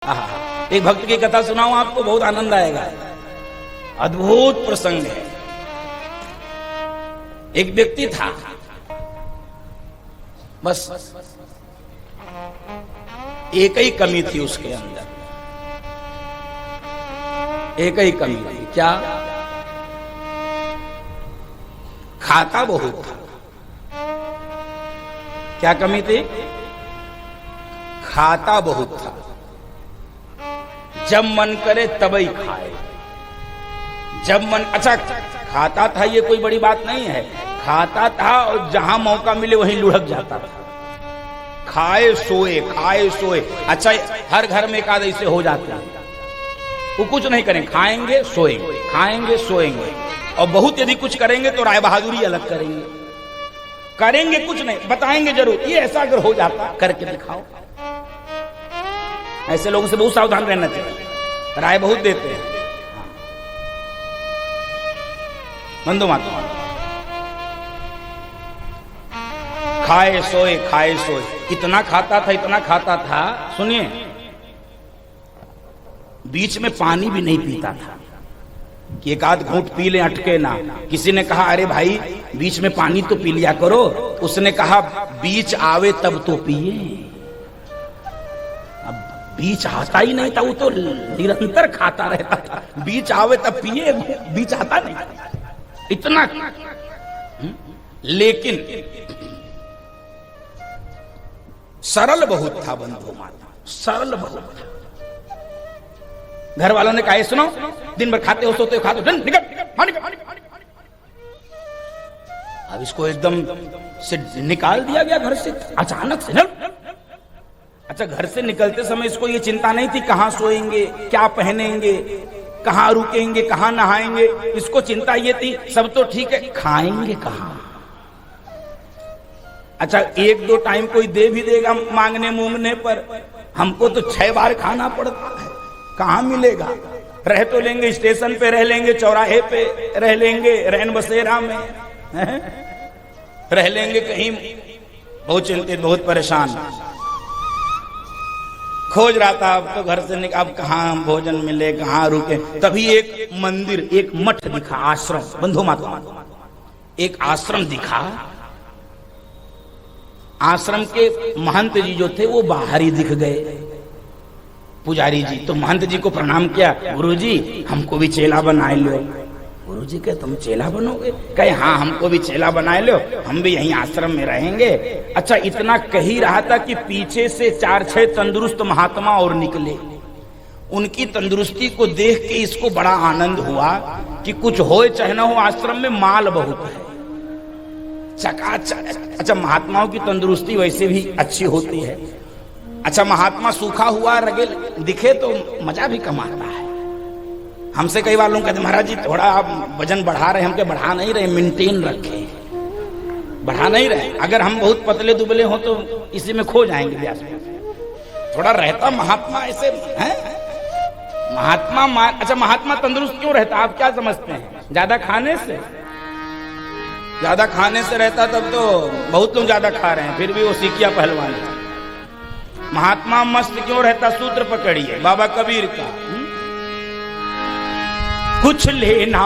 एक भक्त की कथा सुनाऊं आपको, बहुत आनंद आएगा। अद्भुत प्रसंग है। एक व्यक्ति था, बस एक ही कमी थी उसके अंदर, एक ही कमी थी। क्या? खाता बहुत था। क्या कमी थी? खाता बहुत था। जब मन करे तभी खाए, जब मन। अच्छा, खाता था ये कोई बड़ी बात नहीं है। खाता था और जहां मौका मिले वहीं लुढ़क जाता था। खाए सोए, खाए सोए। अच्छा, हर घर में एक आध ऐसे हो जाते हैं, वो कुछ नहीं करें, खाएंगे सोएंगे, खाएंगे सोएंगे। और बहुत यदि कुछ करेंगे तो राय बहादुरी अलग करेंगे, करेंगे कुछ नहीं, बताएंगे जरूर। ये ऐसा अगर हो जाता, करके दिखाओ। ऐसे लोगों से बहुत सावधान रहना चाहिए, राय बहुत देते हैं। बंधु माता, खाए सोए, खाए सोए। इतना खाता था, इतना खाता था, सुनिए, बीच में पानी भी नहीं पीता था कि एक आध घूंट पी ले, अटके ना। किसी ने कहा, अरे भाई बीच में पानी तो पी लिया करो। उसने कहा, बीच आवे तब तो पिए। अब बीच आता ही नहीं था, वो तो निरंतर खाता रहता था। बीच आवे तब पिए, बीच आता नहीं, इतना। लेकिन सरल बहुत था बंधु माता, सरल बहुत था। घर वालों ने कहा, सुनो, दिन भर खाते हो, सोते हो, खाते हो, निकल। अब इसको एकदम से निकाल दिया गया घर से, अचानक से। अच्छा, घर से निकलते समय इसको ये चिंता नहीं थी कहां सोएंगे, क्या पहनेंगे, कहां रुकेंगे, कहां नहाएंगे। इसको चिंता ये थी, सब तो ठीक है, खाएंगे कहां। अच्छा, एक दो टाइम कोई दे भी देगा मांगने मूंगने पर, हमको तो 6 बार खाना पड़ता है, कहां मिलेगा। रह तो लेंगे, स्टेशन पे रह लेंगे, चौराहे पे रह लेंगे, रैन बसेरा में रह लेंगे, कहीं। बहुत चिंतित, बहुत परेशान, खोज रहा था। अब तो घर से अब कहां भोजन मिले, कहां रुके। तभी एक मंदिर, एक मठ दिखा, आश्रम। बंधु माता, एक आश्रम दिखा। आश्रम के महंत जी जो थे वो बाहर ही दिख गए, पुजारी जी। तो महंत जी को प्रणाम किया, गुरुजी हमको भी चेला बनाए लो। गुरुजी कहे, तुम चेला बनोगे? कहे, हाँ, हमको भी चेला बनाए लो, हम भी यहीं आश्रम में रहेंगे। अच्छा, इतना कह ही रहा था कि पीछे से 4-6 तंदुरुस्त महात्मा और निकले। उनकी तंदुरुस्ती को देख के इसको बड़ा आनंद हुआ कि कुछ हो चाहे ना हो, आश्रम में माल बहुत है, चकाचक। अच्छा, महात्माओं की तंदुरुस्ती वैसे भी अच्छी होती है। अच्छा, महात्मा सूखा हुआ रगेल दिखे तो मजा भी कम आता है। हमसे कई बार लोग कहते, महाराज जी थोड़ा आप वजन बढ़ा रहे हैं। हम क्या बढ़ा नहीं रहे, मेंटेन रखे, बढ़ा नहीं रहे। अगर हम बहुत पतले दुबले हो तो इसी में खो जाएंगे व्यास में। थोड़ा रहता महात्मा ऐसे है, महात्मा। अच्छा, महात्मा तंदुरुस्त क्यों रहता, आप क्या समझते हैं? ज्यादा खाने से? ज्यादा खाने से रहता तब तो बहुत लोग ज्यादा खा रहे हैं, फिर भी वो सीखिया पहलवान। महात्मा मस्त क्यों रहता? सूत्र पकड़िए बाबा कबीर का, कुछ लेना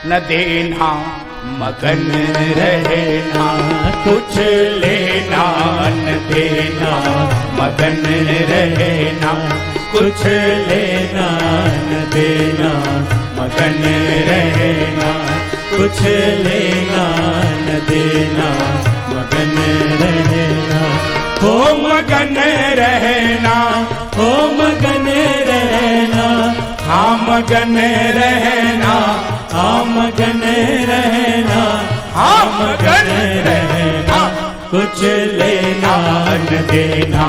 न देना मगन रहना, कुछ लेना न देना मगन रहना, कुछ लेना न देना मगन रहना, कुछ लेना न देना मगन रहना। हो मगन रहना, हो मगन रहना, हाँ मगन रहना, हाँ मगन रहना, हाँ मगन रहना। कुछ लेना न देना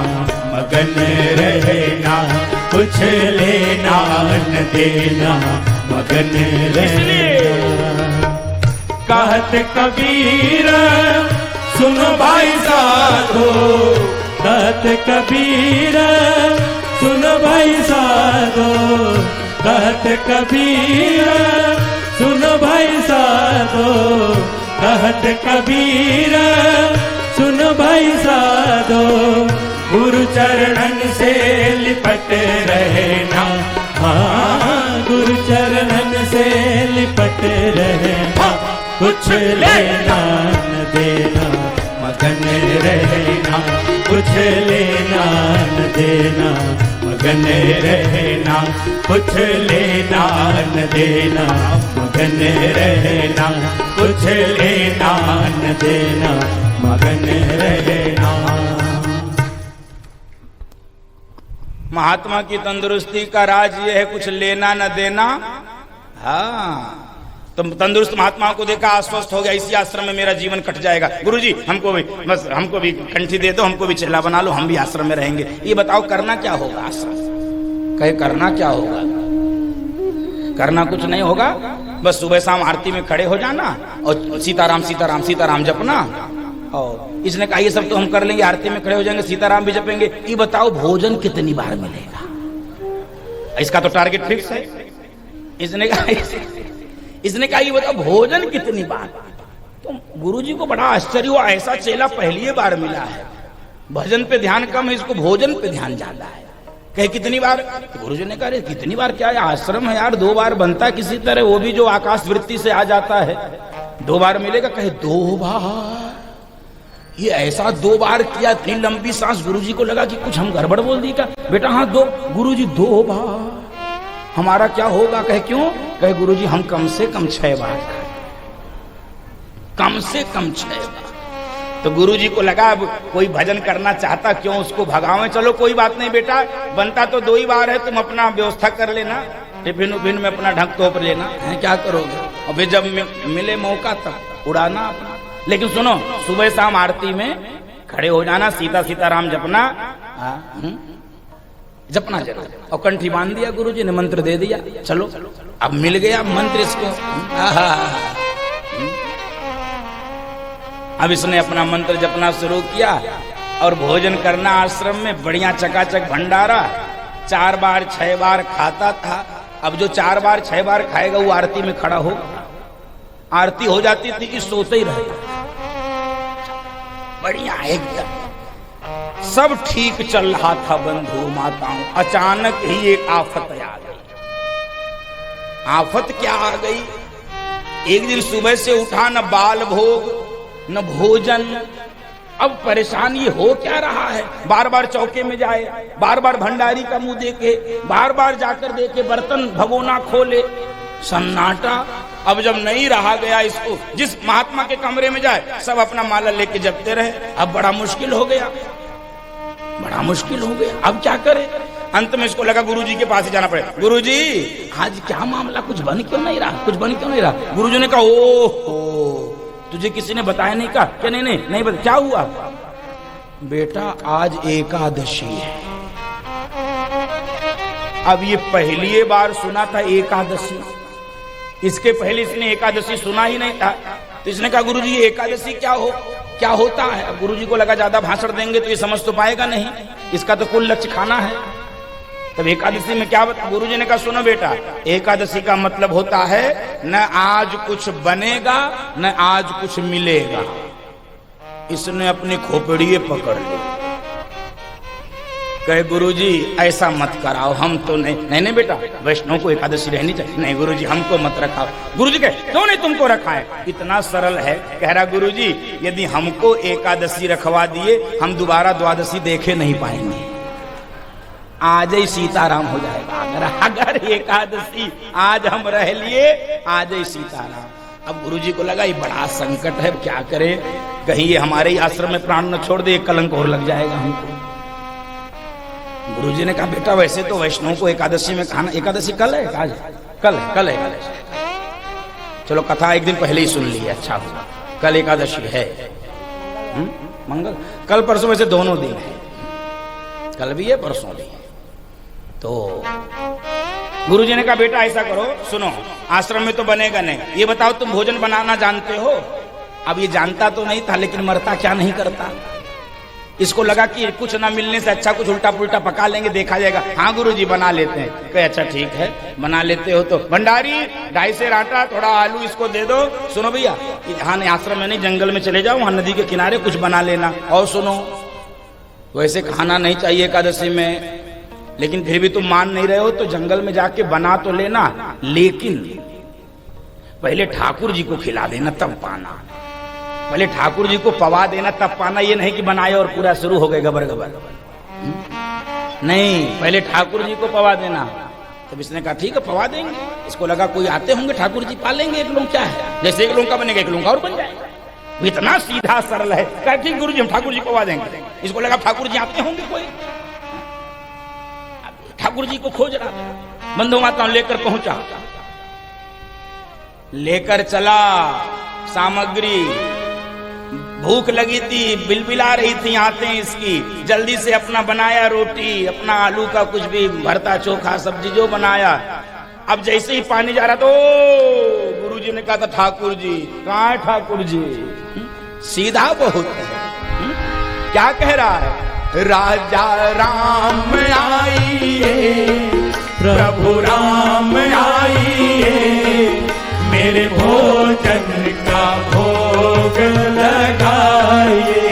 मगन रहना, कुछ लेना न देना मगन रहना। कहत कबीर सुनो भाई साधो, कहत कबीर सुनो भाई साधो, कहत कबीर सुनो भाई साधो, कहत कबीर सुनो भाई साधो। गुरु चरणन से लिपट रहना, हाँ गुरु चरणन से लिपट रहना, कुछ लेना न देना मगन रहना, कुछ लेना न देना मगन रहना, कुछ लेना न देना मगन रहना, कुछ लेना न देना मगन रहना। महात्मा की तंदुरुस्ती का राज ये है, कुछ लेना न देना। हाँ, तो तंदुरुस्त महात्मा को देखा, आश्वस्त हो गया, इसी आश्रम में मेरा जीवन कट जाएगा। गुरुजी हमको भी, बस हमको भी कंठी दे दो, हमको भी चेला बना लो, हम भी आश्रम में रहेंगे। ये बताओ करना क्या होगा आश्रम? कहे करना क्या होगा? करना कुछ नहीं होगा, बस सुबह शाम आरती में खड़े हो जाना और सीताराम सीताराम सीताराम जपना। और इसने कहा ये सब तो हम कर लेंगे, आरती में खड़े हो जाएंगे, सीताराम भी जपेंगे। ये बताओ भोजन कितनी बार मिलेगा? इसका तो टारगेट फिक्स है। इसने कहा ये बताओ भोजन कितनी बार? तो गुरुजी को बड़ा आश्चर्य हुआ, ऐसा चेला पहली बार मिला है। भजन पे ध्यान कम है, इसको भोजन पे ध्यान ज्यादा है। कहे कितनी बार? तो गुरुजी ने कहा कितनी बार क्या है, आश्रम है यार, 2 बार बनता है किसी तरह, वो भी जो आकाश वृत्ति से आ जाता है, 2 बार मिलेगा। कहे 2 बार? ये ऐसा 2 बार किया, इतनी लंबी सांस। गुरुजी को लगा कि कुछ हम गड़बड़ बोल दी क्या? बेटा हाँ 2। गुरुजी 2 बार? हमारा क्या होगा? कहे क्यों? कहे गुरुजी हम कम से कम 6 बार खाए, कम से कम 6 बार। तो गुरुजी को लगा अब कोई भजन करना चाहता, क्यों उसको भगावें। चलो कोई बात नहीं बेटा, बनता तो 2 ही बार है, तुम अपना व्यवस्था कर लेना, टिफिन उफिन में अपना ढक तोप लेना है, क्या करोगे? और फिर जब मिले मौका तब उड़ाना अपना। लेकिन सुनो, सुबह शाम आरती में खड़े हो जाना, सीता सीताराम जपना, जपना जरूर। और कंठी बांध दिया, गुरुजी ने मंत्र दे दिया, चलो अब मिल गया मंत्र इसको। अब इसने अपना मंत्र जपना शुरू किया और भोजन करना आश्रम में, बढ़िया चकाचक भंडारा। 4 बार 6 बार खाता था। अब जो 4 बार 6 बार खाएगा वो आरती में खड़ा होगा। आरती हो जाती थी कि सोते ही रहता, बढ़िया एकदम सब ठीक चल रहा था बंधु माताओं। अचानक ही एक आफत आ गई। आफत क्या आ गई? एक दिन सुबह से उठा, न बाल भोग न भोजन। अब परेशान ये हो क्या रहा है? बार बार चौके में जाए, बार बार भंडारी का मुंह देखे, बार बार जाकर देखे, बर्तन भगोना खोले, सन्नाटा। अब जब नहीं रहा गया इसको, जिस महात्मा के कमरे में जाए सब अपना माला लेके जपते रहे। अब बड़ा मुश्किल हो गया, बड़ा मुश्किल हो गया। अब क्या करे? अंत में इसको लगा गुरुजी के पास ही जाना पड़ेगा। गुरुजी आज क्या मामला, कुछ बन क्यों नहीं रहा, कुछ बन क्यों नहीं रहा? गुरुजी ने कहा ओहो, तुझे किसी ने बताया नहीं? का क्या? नहीं बता। क्या हुआ? बेटा आज एकादशी है। अब ये पहली बार सुना था एकादशी, इसके पहले इसने एकादशी सुना ही नहीं था। तो इसने कहा गुरुजी ये एकादशी क्या होता है? अब गुरुजी को लगा ज्यादा भाषण देंगे तो ये समझ तो पाएगा नहीं, इसका तो कुल लक्ष्य खाना है। तब एकादशी में क्या बता? गुरुजी ने कहा सुनो बेटा, एकादशी का मतलब होता है न आज कुछ बनेगा न आज कुछ मिलेगा। इसने अपनी खोपड़ी पकड़ ली। कहे गुरुजी ऐसा मत कराओ, हम तो नहीं बेटा, वैष्णव को एकादशी रहनी चाहिए। नहीं गुरुजी हमको मत रखाओ। गुरुजी कहे क्यों नहीं तुमको रखा है? इतना सरल है। कह रहा गुरुजी यदि हमको एकादशी रखवा दिए हम दोबारा द्वादशी देखे नहीं पाएंगे, आज ही सीताराम हो जाएगा। अगर एकादशी आज हम रह लिए आज ही सीताराम। अब गुरुजी को लगा ये बड़ा संकट है, क्या करे, कहीं ये हमारे ही आश्रम में प्राण न छोड़ दे, कलंक और लग जाएगा हमको। गुरुजी ने कहा बेटा वैसे तो वैष्णव को एकादशी में खाना, एकादशी कल है, आज कल है। चलो कथा एक दिन पहले ही सुन ली, अच्छा हुआ, कल एकादशी है। मंगल कल परसों वैसे दोनों दिन है, कल भी है परसों भी है। तो गुरुजी ने कहा बेटा ऐसा करो, सुनो आश्रम में तो बनेगा नहीं, ये बताओ तुम भोजन बनाना जानते हो? अब ये जानता तो नहीं था लेकिन मरता क्या नहीं करता। इसको लगा कि कुछ ना मिलने से अच्छा कुछ उल्टा पुल्टा पका लेंगे, देखा जाएगा। हाँ गुरुजी बना लेते हैं। कहे अच्छा ठीक है बना लेते हो तो भंडारी 2.5 सेर आटा, थोड़ा आलू इसको दे दो। सुनो भैया हाँ नहीं आश्रम में नहीं, जंगल में चले जाओ, वहां नदी के किनारे कुछ बना लेना। और सुनो वैसे खाना नहीं चाहिए एकादशी में, लेकिन फिर भी तुम मान नहीं रहे हो तो जंगल में जाके बना तो लेना, लेकिन पहले ठाकुर जी को खिला देना तब पाना। पहले ठाकुर जी को पवा देना तब पाना, ये नहीं कि बनाए और पूरा शुरू हो गए गबर गबर। नहीं, पहले ठाकुर जी को पवा देना। तब इसने कहा ठीक है पवा देंगे। इसको लगा कोई आते होंगे ठाकुर जी पालेंगे, एक लोग क्या है, जैसे एक लोग का बनेगा एक लोग और बन जाएगा। इतना सीधा सरल है। कहा ठीक गुरु जी हम ठाकुर जी पवा देंगे। इसको लगा ठाकुर जी आते होंगे कोई, ठाकुर जी को खोज रहा था। बंधु माताओं लेकर पहुंचा, लेकर चला सामग्री। भूख लगी थी, बिलबिला रही थी आते इसकी, जल्दी से अपना बनाया रोटी, अपना आलू का कुछ भी भरता चोखा सब्जी जो बनाया। अब जैसे ही पानी जा रहा तो गुरु जी ने कहा था ठाकुर जी कहाँ है ठाकुर जी। सीधा बहुत है। क्या कह रहा है, राजा राम आइए, प्रभु राम आइए, मेरे भोजन का भोग लगाइए,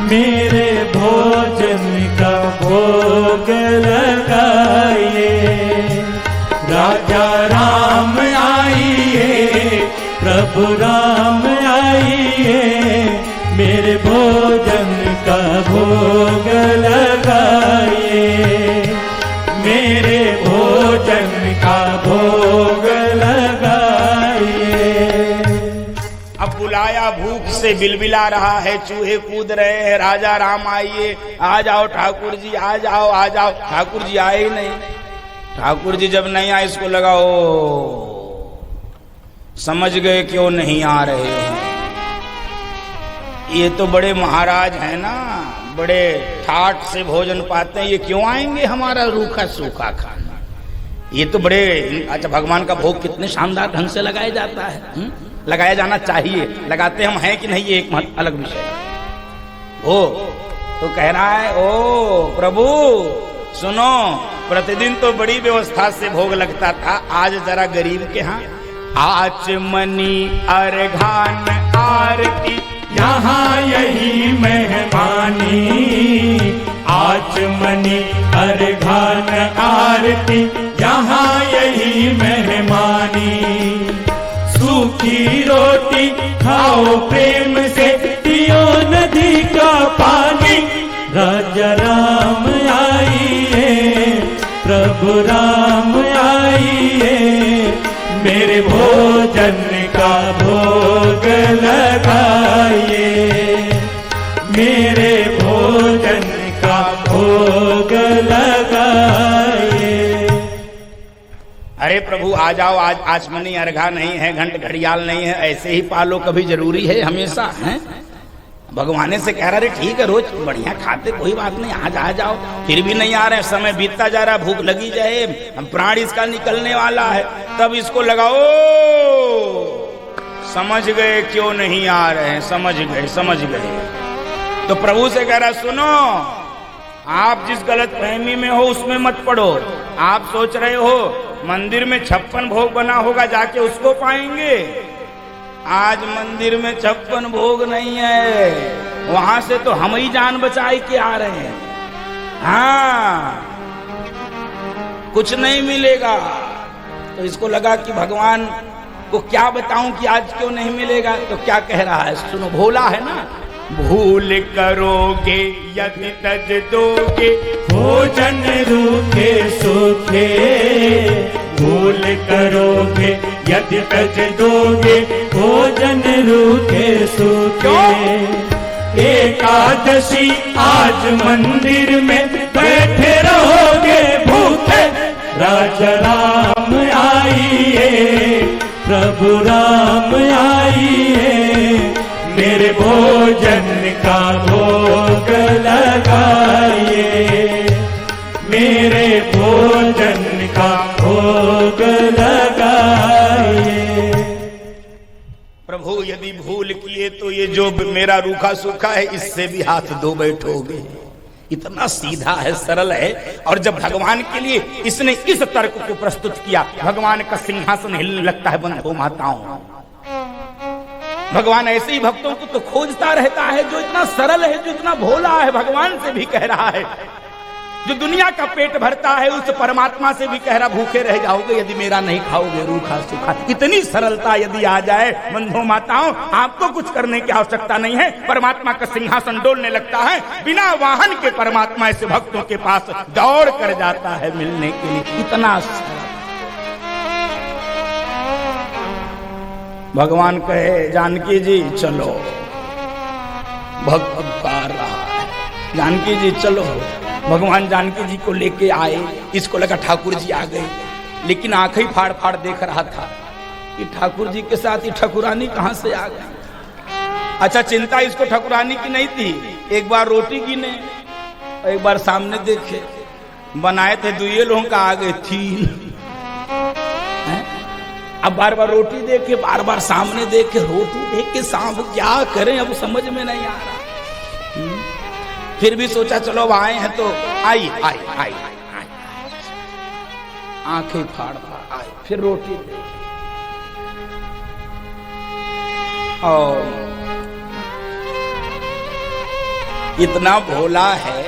मेरे भोजन का भोग लगाइए। राजा राम आइए, प्रभु राम आइए, मेरे भोजन का भोग लगाइए, मेरे भोजन का भोग लगाइए। अब बुलाया, भूख से बिलबिला रहा है, चूहे कूद रहे हैं, राजा राम आइए, आ जाओ ठाकुर जी आ जाओ आ जाओ। ठाकुर जी आए ही नहीं। ठाकुर जी जब नहीं आए इसको लगा ओ समझ गए क्यों नहीं आ रहे हैं। ये तो बड़े महाराज हैं ना, बड़े ठाट से भोजन पाते हैं, ये क्यों आएंगे हमारा रूखा सूखा खाना। ये तो बड़े, अच्छा भगवान का भोग कितने शानदार ढंग से लगाया जाता है। लगाया जाना चाहिए, लगाते हम हैं कि नहीं ये एक अलग विषय है। ओ तो कह रहा है ओ प्रभु सुनो, प्रतिदिन तो बड़ी व्यवस्था से भोग लगता था, आज जरा गरीब के यहाँ आचमनी अर्घान आरती, यहाँ यही मेहमानी, आचमनी अर्घान आरती, यहाँ यही मेहमानी। सूखी रोटी खाओ प्रेम से, पियो नदी का पानी। राजा राम आइए, प्रभु राम आइए, मेरे भोजन का भोग लगाइए, मेरे भोजन का भोग लगाइए। अरे प्रभु आ जाओ, आज आचमनी अर्घा नहीं है, घंट घड़ियाल नहीं है, ऐसे ही पालो, कभी जरूरी है हमेशा है। भगवान से कह रहे ठीक है रोज बढ़िया खाते कोई बात नहीं, आज आ जाओ, फिर भी नहीं आ रहे, समय बीतता जा रहा, भूख लगी जाए, प्राण इसका निकलने वाला है। तब इसको लगाओ समझ गए क्यों नहीं आ रहे हैं, समझ गए। तो प्रभु से कह रहा सुनो, आप जिस गलत फहमी में हो उसमें मत पड़ो। आप सोच रहे हो मंदिर में 56 भोग बना होगा, जाके उसको पाएंगे। आज मंदिर में 56 भोग नहीं है, वहां से तो हम ही जान बचाए के आ रहे हैं। हाँ कुछ नहीं मिलेगा। तो इसको लगा कि भगवान को क्या बताऊं कि आज क्यों नहीं मिलेगा। तो क्या कह रहा है सुनो, भोला है ना, भूल करोगे यदि तज दोगे, भोजन रूखे सूखे, भूल करोगे यदि तज दोगे, भोजन रूखे सूखे। एकादशी आज मंदिर में बैठे रहोगे भूखे। राजा राम आइए, प्रभु राम आइए, मेरे भोजन का भोग लगाइए, मेरे भोजन का भोग लगाइए। प्रभु यदि भूल किए तो ये जो मेरा रूखा सूखा है इससे भी हाथ धो बैठोगे। इतना सीधा है, सरल है। और जब भगवान के लिए इसने इस तर्क को प्रस्तुत किया, भगवान का सिंहासन हिलने लगता है। बंधु माताओं भगवान ऐसे ही भक्तों को तो खोजता रहता है, जो इतना सरल है, जो इतना भोला है, भगवान से भी कह रहा है, जो दुनिया का पेट भरता है, उस परमात्मा से भी कह रहा भूखे रह जाओगे यदि मेरा नहीं खाओगे, रूखा सूखा। इतनी सरलता यदि आ जाए बंधुओं माताओं, आपको कुछ करने की आवश्यकता नहीं है, परमात्मा का सिंहासन डोलने लगता है। बिना वाहन के परमात्मा ऐसे भक्तों के पास दौड़ कर जाता है मिलने के लिए। इतना भगवान कहे जानकी जी चलो, भक्त पुकार रहा है, जानकी जी चलो। भगवान जानकी जी को लेके आए, इसको लगा ठाकुर जी आ गए, लेकिन आंखें फाड़ फाड़ देख रहा था कि ठाकुर जी के साथ ही ठकुरानी कहां से आ गई। अच्छा, चिंता इसको ठकुरानी की नहीं थी, एक बार रोटी गिने, एक बार सामने देखे, बनाए थे दुए लोगों का, आ गए 3। अब बार बार रोटी देखे, बार बार सामने देखे, रोटी देख के सांप क्या करें, अब समझ में नहीं आ रहा। फिर भी सोचा चलो अब आए हैं तो आई आई आई, आंखें फाड़ फाड़ आए, फिर रोटी दे। और इतना भोला है,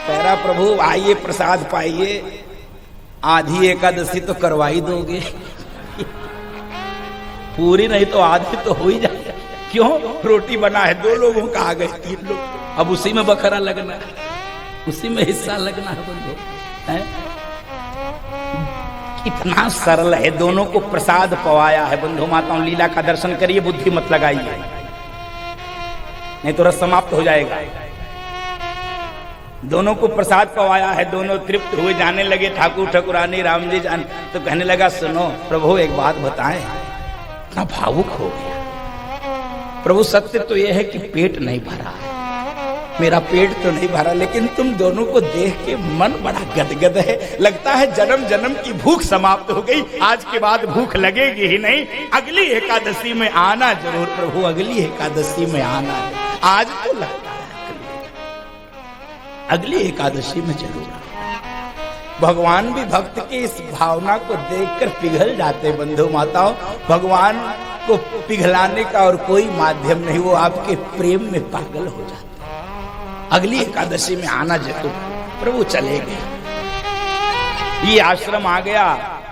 कह रहा प्रभु आइए प्रसाद पाइए, आधी एकादशी तो करवाई दोगे, पूरी नहीं तो आधी तो हो ही जाए। क्यों? रोटी बना है, 2 लोगों का आ गए 3 लोग, अब उसी में बखरा लगना है, उसी में हिस्सा लगना है बंधु। कितना सरल है, दोनों को प्रसाद पवाया है। बंधु माताओं, लीला का दर्शन करिए, बुद्धि मत लगाइए, नहीं तो रस समाप्त हो जाएगा। दोनों को प्रसाद पवाया है, दोनों तृप्त हुए, जाने लगे ठाकुर ठकुरानी राम जी जान। तो कहने लगा सुनो प्रभु एक बात बताएं, इतना भावुक हो गया। प्रभु सत्य तो यह है कि पेट नहीं भरा है, मेरा पेट तो नहीं भरा, लेकिन तुम दोनों को देख के मन बड़ा गदगद है, लगता है जन्म जन्म की भूख समाप्त हो गई, आज के बाद भूख लगेगी ही नहीं। अगली एकादशी में आना जरूर प्रभु, अगली एकादशी में आना है, आज तो लगता है अगली एकादशी में जरूर। भगवान भी भक्त की इस भावना को देखकर पिघल जाते। बंधु माताओं, भगवान को पिघलाने का और कोई माध्यम नहीं, वो आपके प्रेम में पागल हो जाते। अगली एकादशी में आना जरूर। प्रभु चले गए, ये आश्रम आ गया,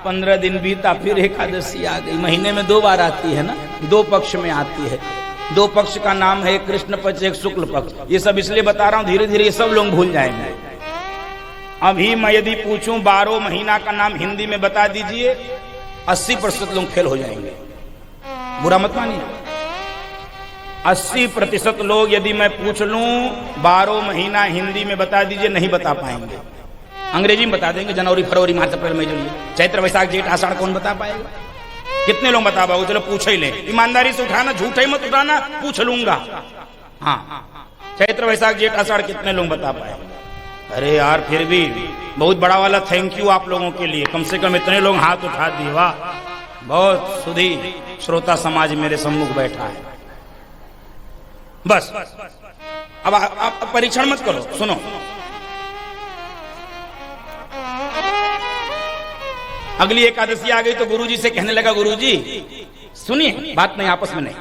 15 दिन बीता, फिर एकादशी आ गई। महीने में 2 बार आती है ना, 2 पक्ष में आती है। 2 पक्ष का नाम है, एक कृष्ण पक्ष, एक शुक्ल पक्ष। ये सब इसलिए बता रहा हूं, धीरे धीरे ये सब लोग भूल जाएंगे। अभी मैं यदि पूछूं 12 महीना का नाम हिंदी में बता दीजिए, 80% लोग फेल हो जाएंगे, बुरा मत मानिए। 80% लोग यदि मैं पूछ लूं 12 महीना हिंदी में बता दीजिए, नहीं बता पाएंगे। अंग्रेजी में बता देंगे, जनवरी फरवरी मार्च अप्रैल मई जून, चैत्र वैशाख जेठ आषाढ़, कौन बता पाएगा? कितने लोग बता पाओगे? चलो पूछ ही ले, ईमानदारी से उठाना, झूठ ही मत उठाना, पूछ लूंगा। हाँ, चैत्र वैशाख जेठ आषाढ़ कितने लोग बता पाएंगे? अरे यार, फिर भी बहुत बड़ा वाला थैंक यू आप लोगों के लिए, कम से कम इतने लोग हाथ उठा दिए, वाह, बहुत सुधी श्रोता समाज मेरे सम्मुख बैठा है। बस अब आप परीक्षण मत करो, सुनो। अगली एकादशी आ गई तो गुरुजी से कहने लगा, गुरुजी सुनिए, बात नहीं, आपस में नहीं,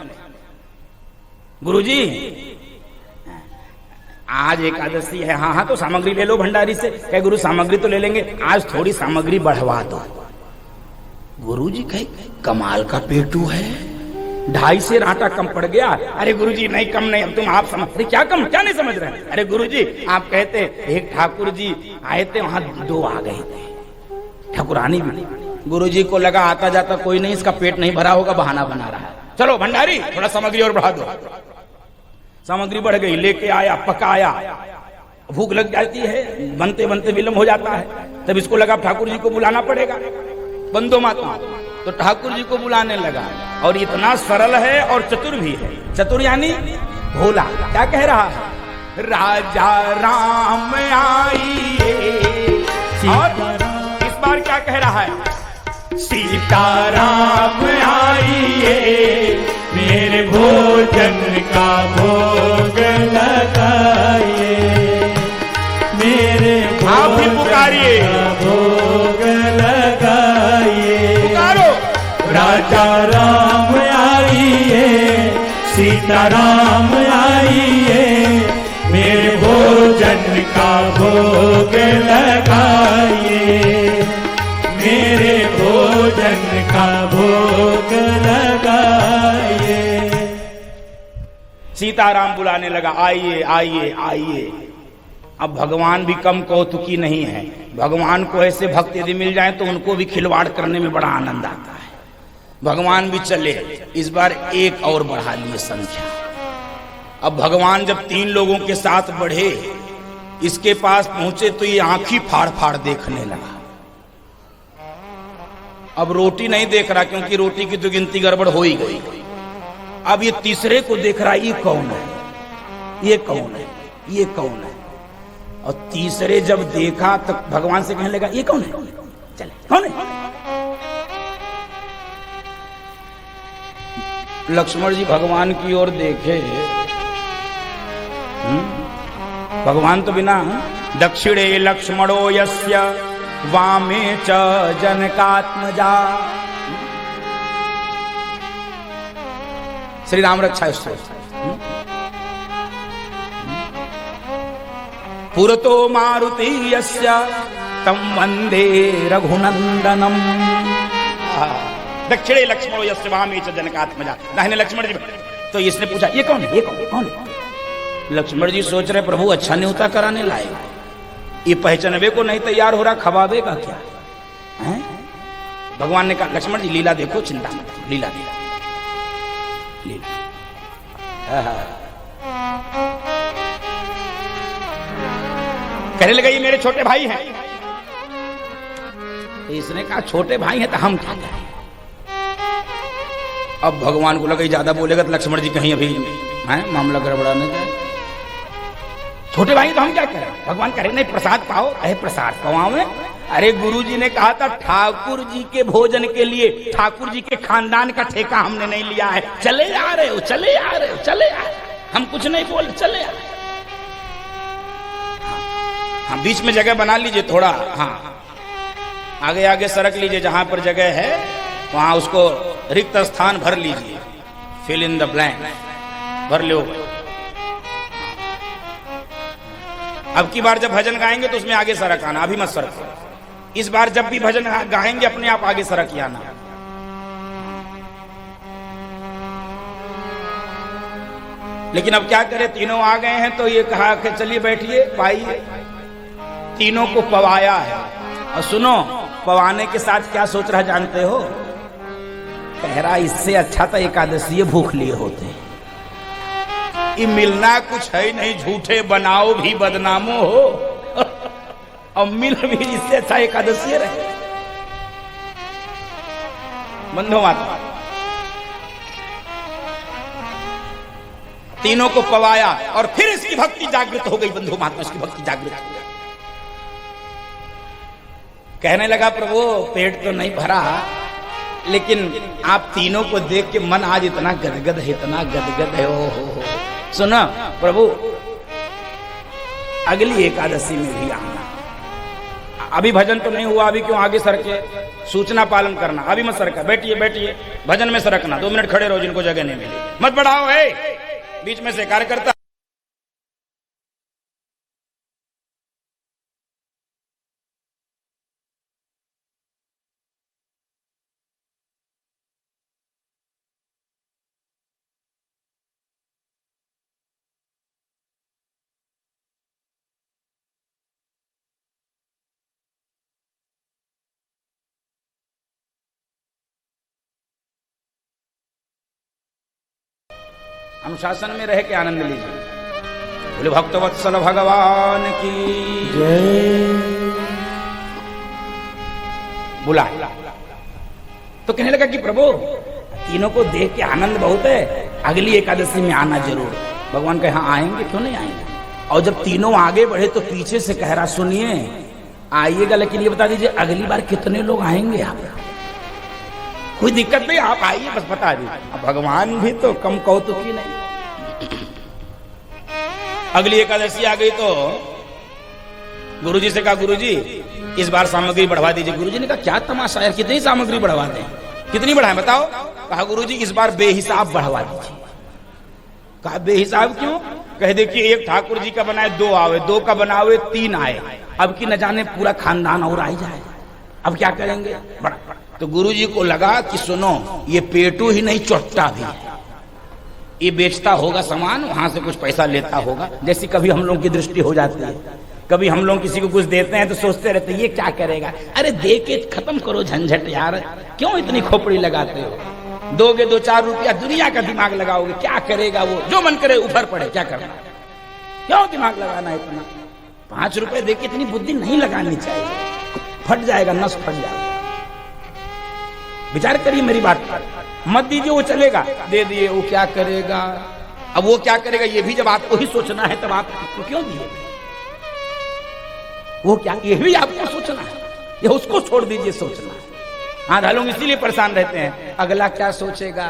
गुरुजी आज एकादशी है, हाँ हाँ तो सामग्री ले लो भंडारी से। कहे गुरु सामग्री तो ले लेंगे, आज थोड़ी सामग्री बढ़वा दो। गुरुजी कहे कमाल का पेटू है, 2.5 सेर आटा कम पड़ गया। अरे गुरुजी नहीं कम नहीं, अब तुम आप समझ रहे, क्या कम, क्या नहीं समझ रहे? अरे गुरुजी आप कहते एक ठाकुर जी आए थे, वहां 2 आ गए थे, ठकुरानी भी। गुरुजी को लगा आता जाता कोई नहीं, इसका पेट नहीं भरा होगा, बहाना बना रहा है, चलो भंडारी थोड़ा सामग्री और बढ़ा दो। सामग्री बढ़ गई, लेके आया, पकाया, भूख लग जाती है, बनते बनते विलंब हो जाता है, तब इसको लगा ठाकुर जी को बुलाना पड़ेगा। बंदो माता तो ठाकुर जी को बुलाने लगा, और इतना सरल है और चतुर भी है। चतुर यानी भोला। क्या कह रहा है? राजा राम आइए, और इस बार क्या कह रहा है? सीताराम आइए, मेरे भोजन का भोग लगाइए, मेरे आप भी पुकारिए, भोग लगाइए, पुकारो। राजा राम आइए, सीताराम आइए, मेरे भोजन का भोग लगाइए, मेरे भोजन का भोग लगाइए। सीताराम बुलाने लगा, आइए आइए आइए। अब भगवान भी कम कौतुकी नहीं है। भगवान को ऐसे भक्त यदि मिल जाए तो उनको भी खिलवाड़ करने में बड़ा आनंद आता है। भगवान भी चले, इस बार एक और बढ़ा लिए संख्या। अब भगवान जब 3 लोगों के साथ बढ़े, इसके पास पहुंचे तो ये आंखी फाड़ फाड़ देखने लगा। अब रोटी नहीं देख रहा, क्योंकि रोटी की तो गिनती गड़बड़ हो ही गई। अब ये तीसरे को देख रहा, ये कौन है, ये कौन है, ये कौन है। और तीसरे जब देखा तो भगवान से कहने लगा, ये कौन है, चले कौन है। लक्ष्मण जी भगवान की ओर देखे, भगवान तो बिना दक्षिणे लक्ष्मणो यस्य वामे च जनकात्मजा। श्री राम रक्षा पुरतो मारुति यस्य तं वंदे रघुनंदनम। दक्षिणे लक्ष्मणो यस्य वामे च जनकात्मजा। दाहिने लक्ष्मण जी। तो इसने पूछा, ये कौन है, ये कौन है, कौन है। लक्ष्मण जी सोच रहे प्रभु अच्छा न्योता कराने लाए, ये पहचानवे को नहीं तैयार हो रहा, खवाबेगा क्या है? भगवान ने कहा, लक्ष्मण जी लीला देखो, चिंता मत, लीला लीला लीला। कहने लगा, ये मेरे छोटे भाई हैं। इसने कहा, छोटे भाई हैं तो हम क्या करें। अब भगवान को लगा ज्यादा बोलेगा तो लक्ष्मण जी कहीं अभी मामला गड़बड़ा न जाए। छोटे भाई तो हम क्या करें। भगवान कह रहे नहीं, प्रसाद पाओ। अरे प्रसाद पाओ में, अरे गुरुजी ने कहा था ठाकुर जी के भोजन के लिए ठाकुर जी के खानदान का ठेका हमने नहीं लिया है। चले आ रहे हो, चले आ रहे हो, चले आ रहे हो। हम कुछ नहीं बोल, चले आ रहे। हाँ, बीच में जगह बना लीजिए थोड़ा। हाँ, आगे आगे सरक लीजिए, जहां पर जगह है वहां उसको रिक्त स्थान भर लीजिए। फिल इन द ब्लैंक भर लो। अब की बार जब भजन गाएंगे तो उसमें आगे सरक आना, अभी मत सरक। इस बार जब भी भजन गाएंगे अपने आप आगे सरक आना। लेकिन अब क्या करें, तीनों आ गए हैं तो ये कहा कि चलिए बैठिए, पाइए। तीनों को पवाया है। और सुनो, पवाने के साथ क्या सोच रहा जानते हो? कह रहा इससे अच्छा तो एकादशी भूख लिए होते। ये मिलना कुछ है नहीं, झूठे बनाओ भी बदनामो हो। और मिल भी इससे अच्छा एकादशी रहे। बंधो माता, तीनों को पवाया और फिर इसकी भक्ति जागृत हो गई। बंधु महात्मा, इसकी भक्ति जागृत हो गई। कहने लगा, प्रभु पेट तो नहीं भरा, लेकिन आप तीनों को देख के मन आज इतना गदगद है, इतना गदगद है। ओ हो। सुना प्रभु, अगली एकादशी में भी आना। अभी भजन तो नहीं हुआ, अभी क्यों आगे सरके? सूचना पालन करना। अभी मत सरका, बैठिए बैठिए, भजन में सरकना। 2 मिनट खड़े रहो, जिनको जगह नहीं मिली मत बढ़ाओ। है बीच में से कार्यकर्ता। अनुशासन में रह के आनंद लीजिए। बोले भक्तवत्सल भगवान की जय। बुला तो कहने लगा कि प्रभु तीनों को देख के आनंद बहुत है, अगली एकादशी में आना जरूर। भगवान कहे हाँ आएंगे, क्यों नहीं आएंगे। और जब तीनों आगे बढ़े तो पीछे से कह रहा सुनिए आइएगा, लेकिन ये बता दीजिए अगली बार कितने लोग आएंगे। आप कोई दिक्कत नहीं, आप आइए, बस बता दीजिए। अब भगवान भी तो कम कौतुकी नहीं। अगली एकादशी आ गई तो गुरुजी से कहा गुरुजी इस बार सामग्री बढ़वा दीजिए। गुरुजी ने कहा क्या तमाशा है, कितनी सामग्री बढ़वा दें, कितनी बढ़ाएं बताओ। कहा गुरुजी इस बार बेहिसाब बढ़वा दीजिए। कहा बेहिसाब क्यों? कह देखिए एक ठाकुर जी का बनाए 2 आवे, 2 का बनावे 3 आए, अब की न जाने पूरा खानदान और आ जाए, अब क्या करेंगे? बड़ा तो गुरुजी को लगा कि सुनो ये पेटू ही नहीं चोट्टा भी है, ये बेचता होगा सामान, वहां से कुछ पैसा लेता होगा। जैसी कभी हम लोगों की दृष्टि हो जाती है, कभी हम लोग किसी को कुछ देते हैं तो सोचते रहते हैं ये क्या करेगा, अरे दे के खत्म करो झंझट यार, क्यों इतनी खोपड़ी लगाते हो? दोगे 2-4 रुपया, दुनिया का दिमाग लगाओगे, क्या करेगा वो? जो मन करे ऊपर पड़े, क्या करना, क्यों दिमाग लगाना है इतना? 5 रुपए दे के इतनी बुद्धि नहीं लगानी चाहिए, फट जाएगा, नस फट जाएगा। विचार करिए मेरी बात पर, मत दीजिए, वो चलेगा, दे दिए, वो क्या करेगा? अब वो क्या करेगा ये भी जब आपको ही सोचना है तब आप क्यों दिए? वो क्या, ये भी आपको सोचना है, ये उसको छोड़ दीजिए सोचना। आधा लोग इसीलिए परेशान रहते हैं, अगला क्या सोचेगा,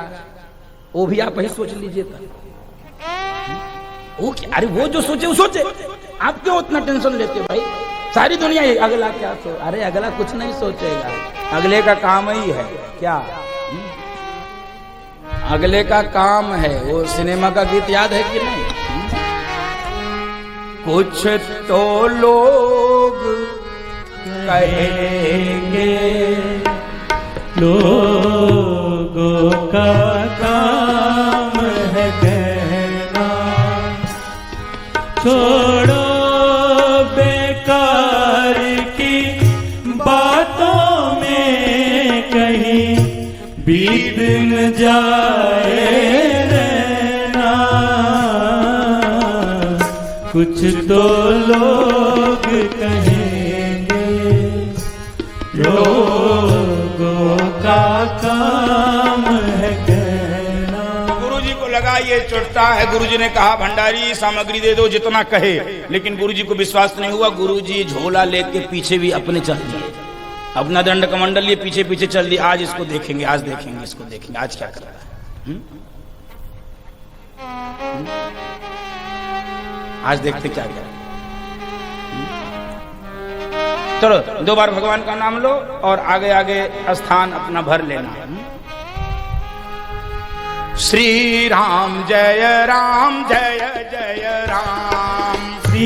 वो भी आप ही सोच लीजिए तो। वो क्या, अरे वो जो सोचे वो सोचे, आप क्यों उतना टेंशन लेते हो भाई? सारी दुनिया ये अगला क्या सोच, अरे अगला कुछ नहीं सोचेगा, अगले का काम ही है क्या? अगले का काम है, वो सिनेमा का गीत याद है कि नहीं? कुछ तो लोग कहेंगे, लोगों का काम है कहना, छोड़ो बेकार की बातों में कहीं बीत न जाए रहना। कुछ तो लोग कहेंगे, लोगों का काम है कहना। गुरुजी को लगा ये चोट्टा है, गुरुजी ने कहा भंडारी सामग्री दे दो जितना कहे, लेकिन गुरुजी को विश्वास नहीं हुआ। गुरुजी झोला लेके पीछे भी अपने चल दिए, अपना दंड कमंडल लिए पीछे पीछे चल दिए। आज इसको देखेंगे, आज देखेंगे, इसको देखेंगे, आज क्या कर रहा है। आज देखते क्या क्या। चलो 2 बार भगवान का नाम लो और आगे आगे स्थान अपना भर लेना। श्री राम जय राम, जय जय राम।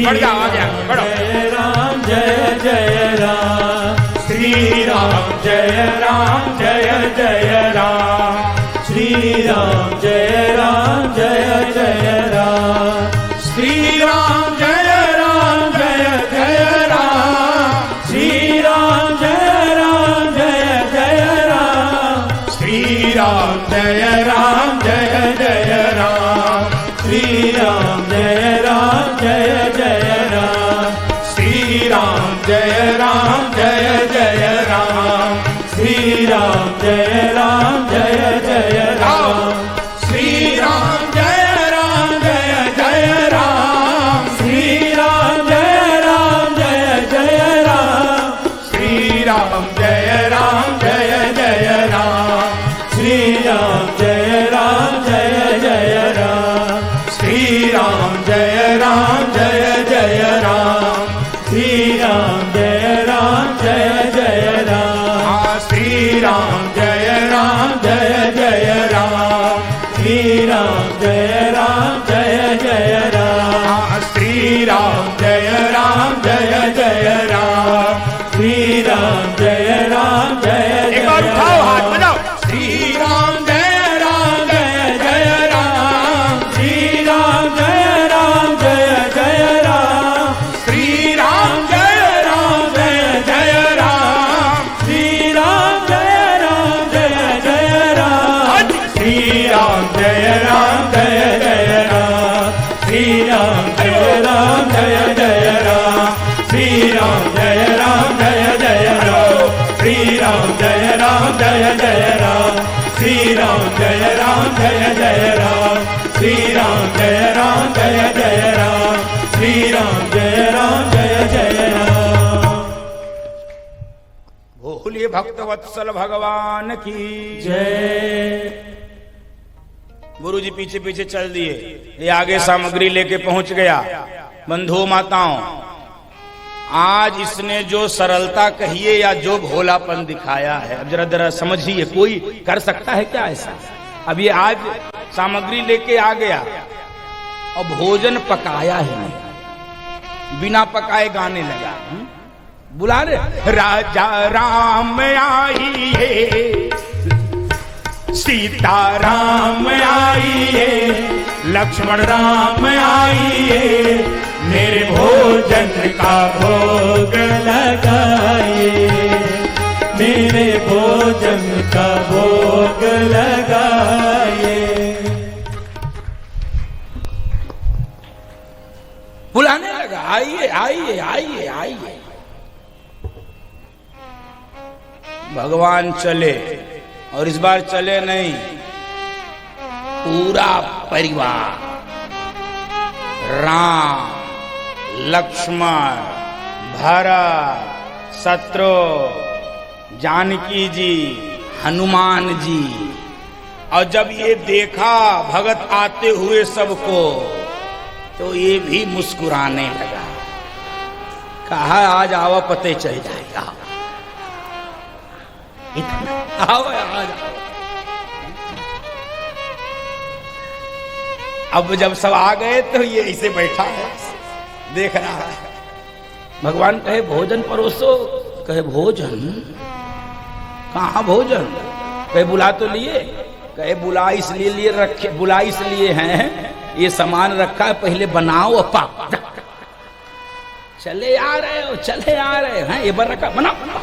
बढ़ जाओ, आ गया, बढ़ो। जय राम जय जय राम, श्री राम जय राम, जय जय राम। श्री राम जय राम, जय जय राम। श्री राम जय राम, जय जय राम। श्री राम जय राम, जय जय राम। श्री राम जय राम, जय जय राम। श्री राम जय राम, जय जय राम। श्री राम जय राम, जय जय राम। श्री राम जय राम, जय जय राम। श्री राम जय राम, जय जय राम। श्री राम जय राम, जय जय राम। श्री राम जय राम, जय जय राम। श्री राम जय राम, जय जय राम। श्री राम जय राम, जय जय राम। श्री राम जय राम, जय जय राम। श्री राम जय राम, जय जय राम। श्री राम जय राम, जय जय राम। श्री राम जय राम, जय जय राम। श्री राम जय राम, जय जय राम। एक बार उठाओ हाथ बजाओ। श्री राम जय राम, जय जय राम। श्री राम जय राम, जय जय राम। श्री राम जय राम, जय जय राम। श्री राम जय राम, जय जय राम। श्री राम जय राम, जय जय राम। श्री राम जय राम, जय जय राम। श्री राम जय राम, जय जय राम। श्री राम जय राम, जय जय राम। श्री राम जय राम, जय जय राम। श्री राम जय राम, जय जय राम। श्री राम जय राम, जय जय राम। बोलिए भक्तवत्सल भगवान की जय। गुरुजी पीछे पीछे चल दिए, ये आगे सामग्री लेके पहुंच गया। बंधुओं माताओं, आज इसने जो सरलता कहिए या जो भोलापन दिखाया है, अब जरा जरा समझिए, कोई कर सकता है क्या ऐसा? अब ये आज सामग्री लेके आ गया, और भोजन पकाया ही नहीं, बिना पकाए गाने लगा। बुला रहे, राजा राम आइए, सीता राम आइए, लक्ष्मण राम आइए, मेरे भोजन का भोग लगाइए, मेरे भोजन का भोग लगाइए। बुलाने लगा, आइए आइए आइए आइए। भगवान चले, और इस बार चले नहीं, पूरा परिवार, राम, लक्ष्मण, भरत, शत्रुघ्न, जानकी जी, हनुमान जी। और जब ये देखा भगत आते हुए सबको, तो ये भी मुस्कुराने लगा। कहा आज आवा पते चल जाएगा, आओ आज। अब जब सब आ गए तो ये ऐसे बैठा है, देख रहा है। भगवान कहे भोजन परोसो, कहे भोजन कहाँ भोजन, कहे बुला तो लिए, कहे बुला इसलिए लिए रखे, बुला इसलिए हैं ये सामान रखा है, पहले बनाओ अपा। चले आ रहे हो, चले आ रहे हैं, ये बार रखा, बना बना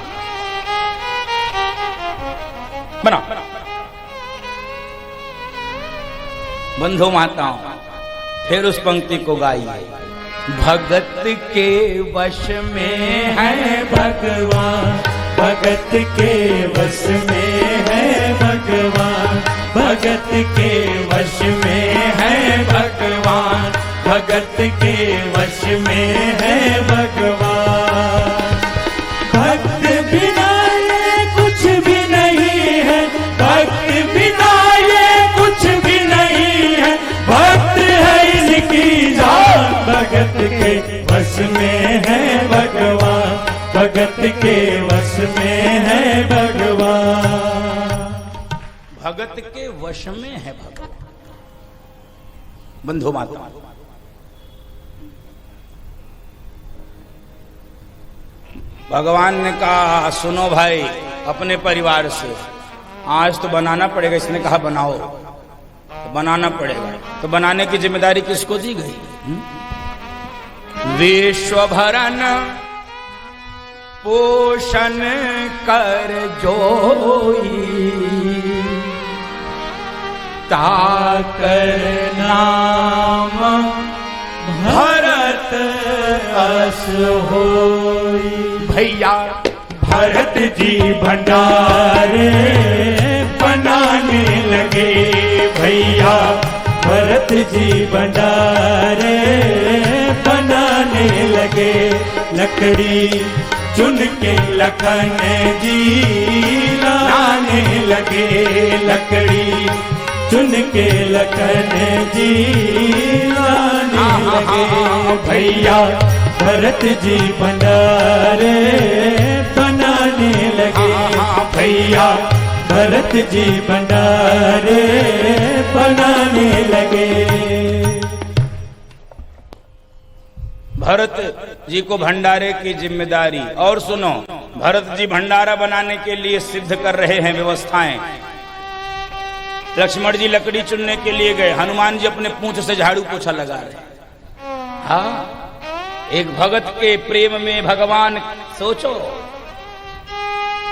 बना। बंधु माताओं, फिर उस पंक्ति को गाइए। भगत के वश में है भगवान, भगत के वश में है भगवान, भगत के वश में है भगवान, भगत के वश में है भगवान। भक्त बिना ये कुछ भी नहीं है, भक्त बिना ये कुछ भी नहीं है, भक्त है इनकी जान। भगत के वश में है भगवान, भगत के वश में है भगवान। भगत के वश में है भगवान। बंधु माता, भगवान ने कहा सुनो भाई, अपने परिवार से आज तो बनाना पड़ेगा। इसने कहा बनाओ, तो बनाना पड़ेगा। तो बनाने की जिम्मेदारी किसको दी गई? विश्व भरन पोषण कर जोई, ताकर नाम भरत अस होई। भैया भरत जी भंडारे बनाने लगे, भैया भरत जी भंडारे बनाने लगे। लकड़ी चुन के लखन जी लाने लगे, लकड़ी चुन के लखन जी लाने लगे। भैया भरत जी भंडारे बनाने लगे, भैया भरत जी भंडारे बनाने लगे। भरत जी को भंडारे की जिम्मेदारी। और सुनो, भरत जी भंडारा बनाने के लिए सिद्ध कर रहे हैं व्यवस्थाएं। लक्ष्मण जी लकड़ी चुनने के लिए गए, हनुमान जी अपने पूंछ से झाड़ू पोछा लगा रहे। हाँ, एक भगत के प्रेम में भगवान, सोचो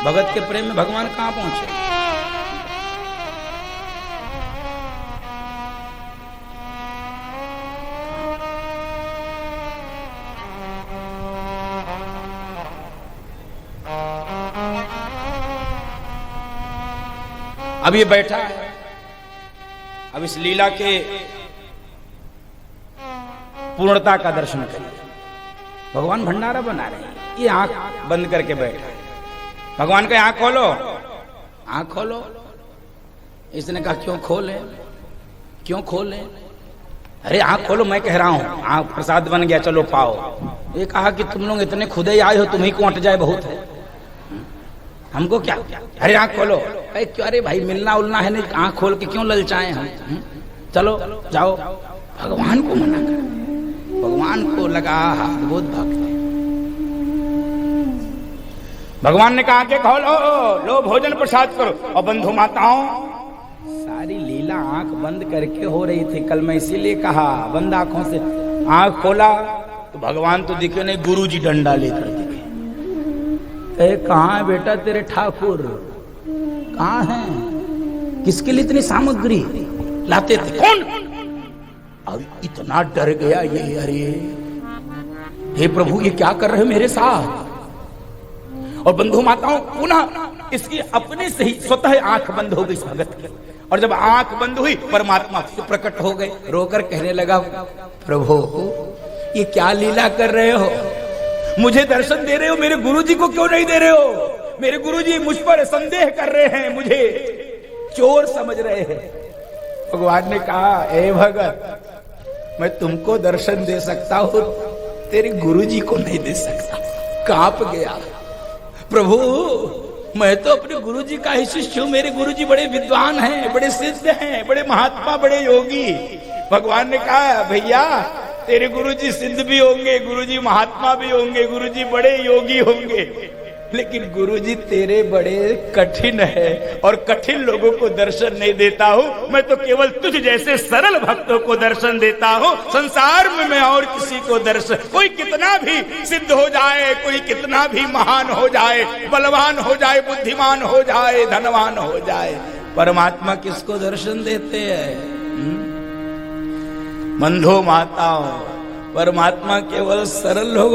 भगत के प्रेम में भगवान कहां पहुंचे। अब ये बैठा है, अब इस लीला के पूर्णता का दर्शन करिए। भगवान भंडारा बना रहे हैं, ये आंख बंद करके बैठा है। भगवान का आंख खोलो, आंख खोलो। इसने कहा क्यों खोले, क्यों खोले? अरे आंख खोलो, मैं कह रहा हूं, आंख प्रसाद बन गया, चलो पाओ। ये कहा कि तुम लोग इतने खुदे आए हो, तुम्ही को अट जाए बहुत है, हमको क्या? अरे आंख खोलो। अरे क्यों? अरे भाई मिलना उलना है नहीं, आंख खोल के क्यों ललचाए हम? चलो जाओ। भगवान को मना कर, भगवान को लगा अद्भुत भक्त है। भगवान ने कहा कि खोलो, लो भोजन प्रसाद करो। और बंधु माताओं, सारी लीला आंख बंद करके हो रही थी। कल मैं इसीलिए कहा, बंद आंखों से आंख खोला तो भगवान तो दिखे नहीं, गुरुजी डंडा लेकर दिखे। कहाँ है बेटा तेरे ठाकुर, कहाँ है, किसके लिए इतनी सामग्री लाते थे, कौन? अब इतना डर गया ये, अरे हे प्रभु ये क्या कर रहे हो मेरे साथ। और बंधु माताओं, पुनः इसकी अपने से ही स्वतः आंख बंद हो गई इस भगत की। और जब आंख बंद हुई, परमात्मा फिर प्रकट हो गए। रोकर कहने लगा, प्रभु ये क्या लीला कर रहे हो, मुझे दर्शन दे रहे हो, मेरे गुरुजी को क्यों नहीं दे रहे हो? मेरे गुरुजी मुझ पर संदेह कर रहे हैं, मुझे चोर समझ रहे हैं। भगवान ने कहा, ए भगत, मैं तुमको दर्शन दे सकता हूं, तेरे गुरुजी को नहीं दे सकता। कांप गया, प्रभु मैं तो अपने गुरुजी का ही शिष्य हूं, मेरे गुरुजी बड़े विद्वान हैं, बड़े सिद्ध हैं, बड़े महात्मा, बड़े योगी। भगवान ने कहा, भैया तेरे गुरुजी सिद्ध भी होंगे, गुरुजी महात्मा भी होंगे, गुरुजी बड़े योगी होंगे, लेकिन गुरुजी तेरे बड़े कठिन है और कठिन लोगों को दर्शन नहीं देता हूं। मैं तो केवल तुझ जैसे सरल भक्तों को दर्शन देता हूं, संसार में मैं और किसी को दर्शन, कोई कितना भी सिद्ध हो जाए, कोई कितना भी महान हो जाए, बलवान हो जाए, बुद्धिमान हो जाए, धनवान हो जाए, परमात्मा किसको दर्शन देते हैं? बंधु माताओं, परमात्मा केवल सरल लोग